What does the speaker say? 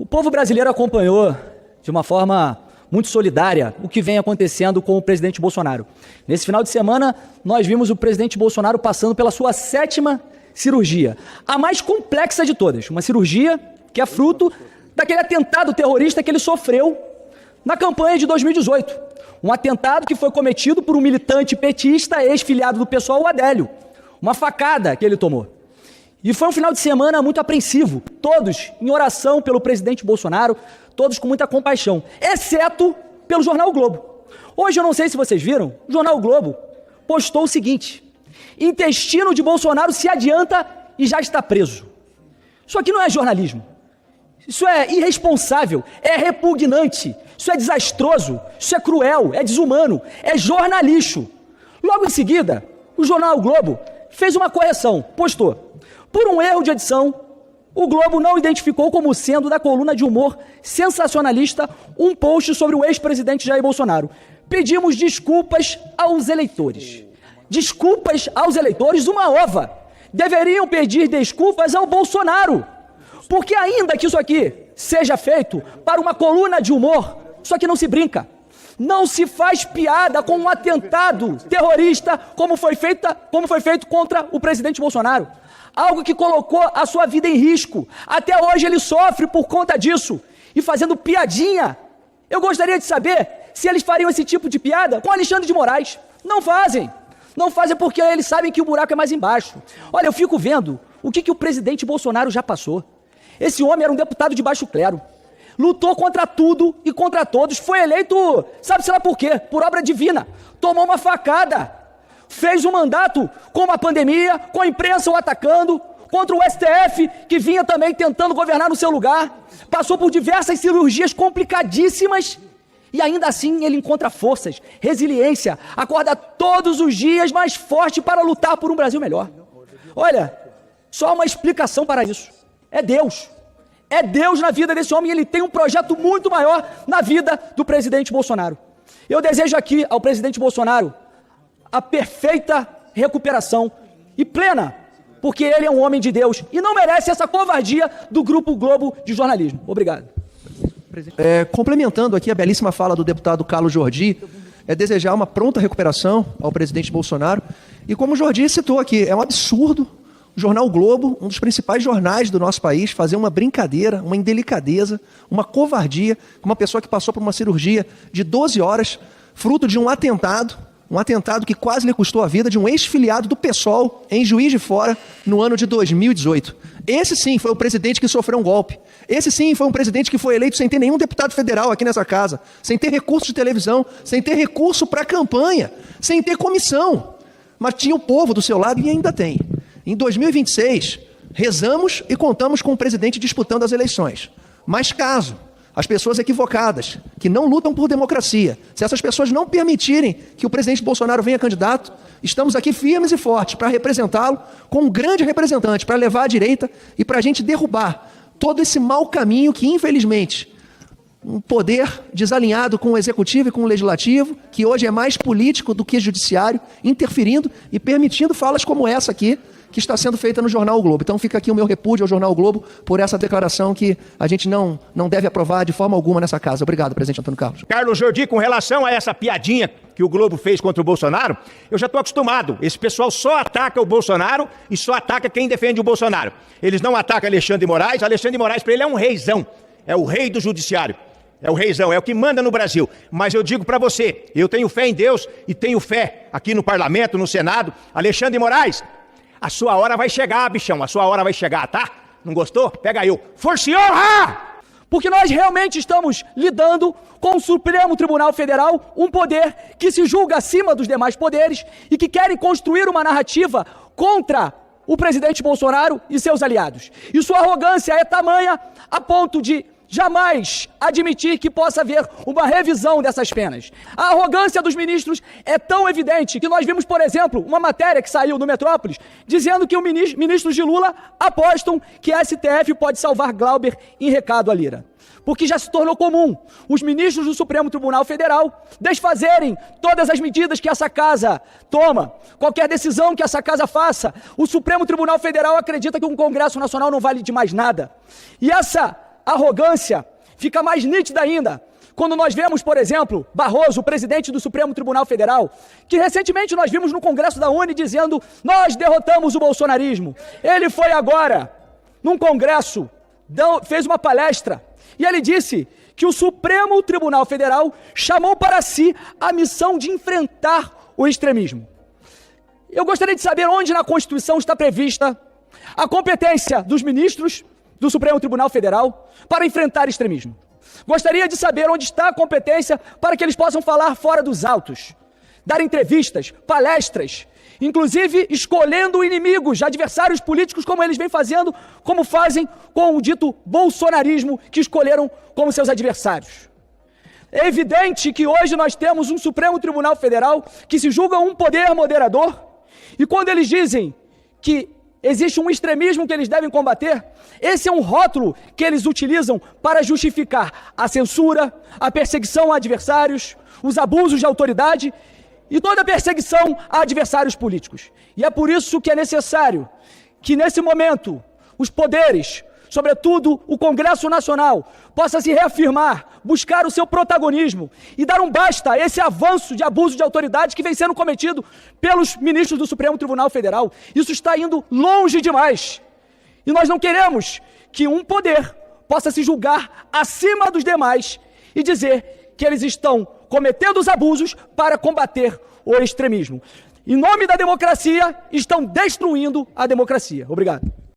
O povo brasileiro acompanhou de uma forma muito solidária o que vem acontecendo com o presidente Bolsonaro. Nesse final de semana, nós vimos o presidente Bolsonaro passando pela sua 7ª cirurgia, a mais complexa de todas, uma cirurgia que é fruto daquele atentado terrorista que ele sofreu na campanha de 2018. Um atentado que foi cometido por um militante petista, ex-filiado do PSOL, o Adélio. Uma facada que ele tomou. E foi um final de semana muito apreensivo, todos em oração pelo presidente Bolsonaro, todos com muita compaixão, exceto pelo Jornal o Globo. Hoje, eu não sei se vocês viram, o Jornal o Globo postou o seguinte: intestino de Bolsonaro se adianta e já está preso. Isso aqui não é jornalismo. Isso é irresponsável, é repugnante, isso é desastroso, isso é cruel, é desumano, é jornalixo. Logo em seguida, o Jornal o Globo fez uma correção, postou: por um erro de edição, o Globo não identificou como sendo da coluna de humor sensacionalista um post sobre o ex-presidente Jair Bolsonaro. Pedimos desculpas aos eleitores. Desculpas aos eleitores, uma ova. Deveriam pedir desculpas ao Bolsonaro. Porque ainda que isso aqui seja feito para uma coluna de humor, isso aqui não se brinca. Não se faz piada com um atentado terrorista como foi feito contra o presidente Bolsonaro. Algo que colocou a sua vida em risco. Até hoje ele sofre por conta disso. E fazendo piadinha. Eu gostaria de saber se eles fariam esse tipo de piada com Alexandre de Moraes. Não fazem. Não fazem porque eles sabem que o buraco é mais embaixo. Olha, eu fico vendo o que o presidente Bolsonaro já passou. Esse homem era um deputado de baixo clero. Lutou contra tudo e contra todos. Foi eleito, sabe-se lá por quê? Por obra divina. Tomou uma facada. Fez um mandato com uma pandemia, com a imprensa o atacando, contra o STF, que vinha também tentando governar no seu lugar. Passou por diversas cirurgias complicadíssimas e ainda assim ele encontra forças, resiliência, acorda todos os dias mais forte para lutar por um Brasil melhor. Olha, só uma explicação para isso. É Deus. É Deus na vida desse homem e ele tem um projeto muito maior na vida do presidente Bolsonaro. Eu desejo aqui ao presidente Bolsonaro a perfeita recuperação e plena, porque ele é um homem de Deus e não merece essa covardia do Grupo Globo de jornalismo. Obrigado. Complementando aqui a belíssima fala do deputado Carlos Jordi, desejar uma pronta recuperação ao presidente Bolsonaro. E como o Jordi citou aqui, é um absurdo o Jornal o Globo, um dos principais jornais do nosso país, fazer uma brincadeira, uma indelicadeza, uma covardia com uma pessoa que passou por uma cirurgia de 12 horas, fruto de um atentado que quase lhe custou a vida, de um ex-filiado do PSOL em Juiz de Fora no ano de 2018. Esse sim foi o presidente que sofreu um golpe. Esse sim foi um presidente que foi eleito sem ter nenhum deputado federal aqui nessa casa, sem ter recurso de televisão, sem ter recurso para campanha, sem ter comissão. Mas tinha o povo do seu lado e ainda tem. Em 2026, rezamos e contamos com o presidente disputando as eleições. Mas caso as pessoas equivocadas, que não lutam por democracia, se essas pessoas não permitirem que o presidente Bolsonaro venha candidato, estamos aqui firmes e fortes para representá-lo com um grande representante, para levar à direita e para a gente derrubar todo esse mau caminho que, infelizmente, um poder desalinhado com o executivo e com o legislativo, que hoje é mais político do que judiciário, interferindo e permitindo falas como essa aqui, que está sendo feita no Jornal o Globo. Então fica aqui o meu repúdio ao Jornal o Globo por essa declaração que a gente não deve aprovar de forma alguma nessa casa. Obrigado, presidente Antônio Carlos. Carlos Jordi, com relação a essa piadinha que o Globo fez contra o Bolsonaro, eu já estou acostumado. Esse pessoal só ataca o Bolsonaro e só ataca quem defende o Bolsonaro. Eles não atacam Alexandre de Moraes. Alexandre de Moraes, para ele, é um reizão. É o rei do judiciário. É o reizão, é o que manda no Brasil. Mas eu digo para você, eu tenho fé em Deus e tenho fé aqui no Parlamento, no Senado. Alexandre de Moraes, a sua hora vai chegar, bichão. A sua hora vai chegar, tá? Não gostou? Pega eu. Força e honra! Porque nós realmente estamos lidando com o Supremo Tribunal Federal, um poder que se julga acima dos demais poderes e que querem construir uma narrativa contra o presidente Bolsonaro e seus aliados. E sua arrogância é tamanha a ponto de jamais admitir que possa haver uma revisão dessas penas. A arrogância dos ministros é tão evidente que nós vimos, por exemplo, uma matéria que saiu do Metrópolis dizendo que os ministros de Lula apostam que a STF pode salvar Glauber em recado à Lira. Porque já se tornou comum os ministros do Supremo Tribunal Federal desfazerem todas as medidas que essa casa toma, qualquer decisão que essa casa faça. O Supremo Tribunal Federal acredita que um Congresso Nacional não vale de mais nada. E essa arrogância fica mais nítida ainda quando nós vemos, por exemplo, Barroso, o presidente do Supremo Tribunal Federal, que recentemente nós vimos no Congresso da UNE dizendo: nós derrotamos o bolsonarismo. Ele foi agora, num congresso, fez uma palestra, e ele disse que o Supremo Tribunal Federal chamou para si a missão de enfrentar o extremismo. Eu gostaria de saber onde na Constituição está prevista a competência dos ministros do Supremo Tribunal Federal para enfrentar extremismo. Gostaria de saber onde está a competência para que eles possam falar fora dos autos, dar entrevistas, palestras, inclusive escolhendo inimigos, adversários políticos, como eles vêm fazendo, como fazem com o dito bolsonarismo, que escolheram como seus adversários. É evidente que hoje nós temos um Supremo Tribunal Federal que se julga um poder moderador, e quando eles dizem que existe um extremismo que eles devem combater, esse é um rótulo que eles utilizam para justificar a censura, a perseguição a adversários, os abusos de autoridade e toda a perseguição a adversários políticos. E é por isso que é necessário que, nesse momento, os poderes, sobretudo o Congresso Nacional, possa se reafirmar, buscar o seu protagonismo e dar um basta a esse avanço de abuso de autoridade que vem sendo cometido pelos ministros do Supremo Tribunal Federal. Isso está indo longe demais. E nós não queremos que um poder possa se julgar acima dos demais e dizer que eles estão cometendo os abusos para combater o extremismo. Em nome da democracia, estão destruindo a democracia. Obrigado.